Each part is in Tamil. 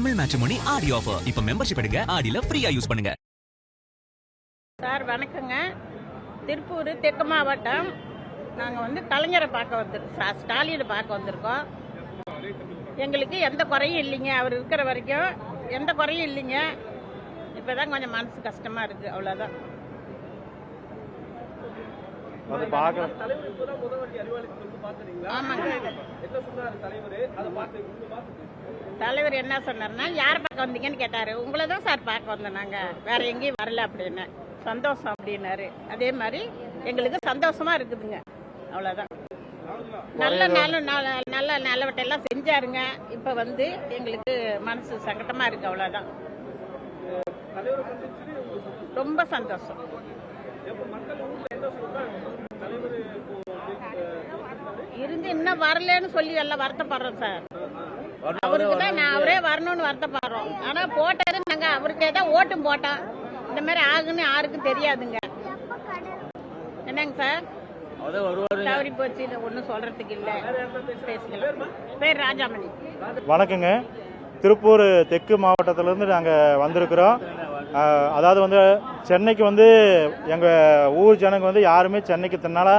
தமிழ் மேட்ரிமோனி ஆடி ஆஃபர் இப்ப மெம்பர்ஷிப் எடுங்க, ஆடில ஃப்ரீயா யூஸ் பண்ணுங்க. சார் வணக்கங்க. திருப்பூர் தெற்கு மாவட்டம். நாங்கள் கலைஞரை பார்க்க வந்திருக்கோம், ஸ்டாலினை பார்க்க வந்திருக்கோம். எங்களுக்கு எந்த குறையும் இல்லைங்க, அவர் இருக்கிற வரைக்கும் எந்த குறையும் இல்லைங்க. இப்போ தான் கொஞ்சம் மனசு கஷ்டமாக இருக்குது, அவ்வளோதான். ஆமாங்க. தலைவர் என்ன சொன்னார்னா, யார் பார்க்க வந்தீங்கன்னு கேட்டார். உங்களை தான் சார் பார்க்க வந்தோம், நாங்கள் வேற எங்கேயும் வரல அப்படின்னு. சந்தோஷம் அப்படின்னாரு. அதே மாதிரி எங்களுக்கு சந்தோஷமா இருக்குதுங்க, அவ்வளோதான். நல்ல நல்லவட்டெல்லாம் செஞ்சாருங்க. இப்போ எங்களுக்கு மனசு சங்கடமா இருக்கு, அவ்வளோதான். ரொம்ப சந்தோஷம். இருந்து இன்னும் வரலன்னு சொல்லி எல்லாம் வருத்தப்படுறோம் சார். அவருக்கு தான் அவரே வரணும்னு வருத்தப்படுறோம். ஆனா போட்டாரு, நாங்க அவருக்கே தான் ஓட்டும் போட்டோம். இந்த மாதிரி ஆகுன்னு யாருக்கும் தெரியாதுங்க. என்னங்க சார், தவறி போச்சு, ஒன்றும் சொல்றதுக்கு இல்லை. பேசுங்க. பேர் ராஜாமணி. வணக்கங்க. திருப்பூர் தெற்கு மாவட்டத்திலேருந்து நாங்கள் வந்திருக்கிறோம். அதாவது சென்னைக்கு எங்கள் ஊர் ஜனங்க யாருமே சென்னைக்கு தன்னால்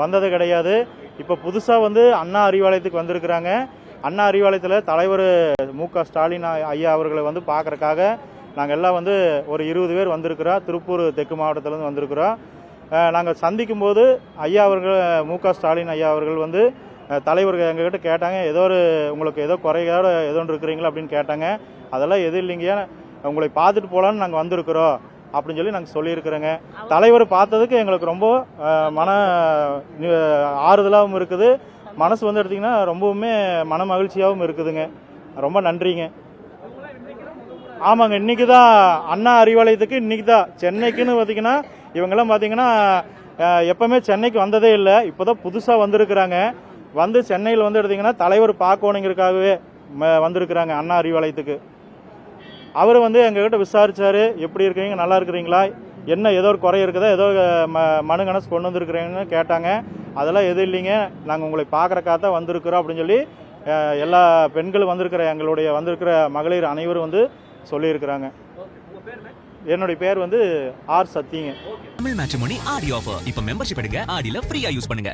வந்தது கிடையாது. இப்போ புதுசாக அண்ணா அறிவாலயத்துக்கு வந்திருக்கிறாங்க. அண்ணா அறிவாலயத்தில் தலைவர் மு.க. ஸ்டாலின் ஐயா அவர்களை பார்க்கறக்காக நாங்கள் எல்லாம் ஒரு 20 பேர் வந்திருக்கிறோம். திருப்பூர் தெற்கு மாவட்டத்திலேருந்து வந்திருக்கிறோம். நாங்கள் சந்திக்கும் போது ஐயா அவர்கள் மு.க. ஸ்டாலின் ஐயா அவர்கள் தலைவர்கள் எங்ககிட்ட கேட்டாங்க, உங்களுக்கு ஏதோ குறையோட ஏதோ இருக்கிறீங்களா அப்படின்னு கேட்டாங்க. அதெல்லாம் எதுவும் இல்லைங்க, உங்களை பார்த்துட்டு போகலான்னு நாங்கள் வந்திருக்கிறோம் அப்படின்னு சொல்லி நாங்கள் சொல்லியிருக்கிறோங்க. தலைவர் பார்த்ததுக்கு எங்களுக்கு ரொம்ப மன ஆறுதலாகவும் இருக்குது. மனசு எடுத்திங்கன்னா ரொம்பவுமே மன மகிழ்ச்சியாகவும் இருக்குதுங்க. ரொம்ப நன்றிங்க. ஆமாங்க, இன்னைக்கு தான் அண்ணா அறிவாலயத்துக்கு இன்னைக்கு தான். சென்னைக்குன்னு பார்த்தீங்கன்னா இவங்கெல்லாம் பார்த்தீங்கன்னா எப்பவுமே சென்னைக்கு வந்ததே இல்லை. இப்போ தான் புதுசாக வந்திருக்கிறாங்க. சென்னையில் எடுத்தீங்கன்னா தலைவர் பார்க்கணுங்கிறதுக்காகவே வந்திருக்கிறாங்க அண்ணா அறிவாலயத்துக்கு. அவர் எங்ககிட்ட விசாரிச்சாரு, எப்படி இருக்கிறீங்க, நல்லா இருக்கிறீங்களா, என்ன ஏதோ ஒரு குறை இருக்குதா, ஏதோ மனு கணக்கு கொண்டு வந்துருக்கிறீங்கன்னு கேட்டாங்க. அதெல்லாம் எதுவும் இல்லைங்க, நாங்கள் உங்களை பார்க்குறக்காக தான் வந்திருக்கிறோம் அப்படின்னு சொல்லி எல்லா பெண்களும் வந்திருக்கிற மகளிர் அனைவரும் சொல்லியிருக்கிறாங்க. என்னுடைய பேர் ஆர் சத்திங்க. தமிழ் மேட்ரிமோனி ஆடி ஆஃபர் இப்ப மெம்பர்ஷிப் எடுங்க, ஆடில ஃப்ரீயா யூஸ் பண்ணுங்க.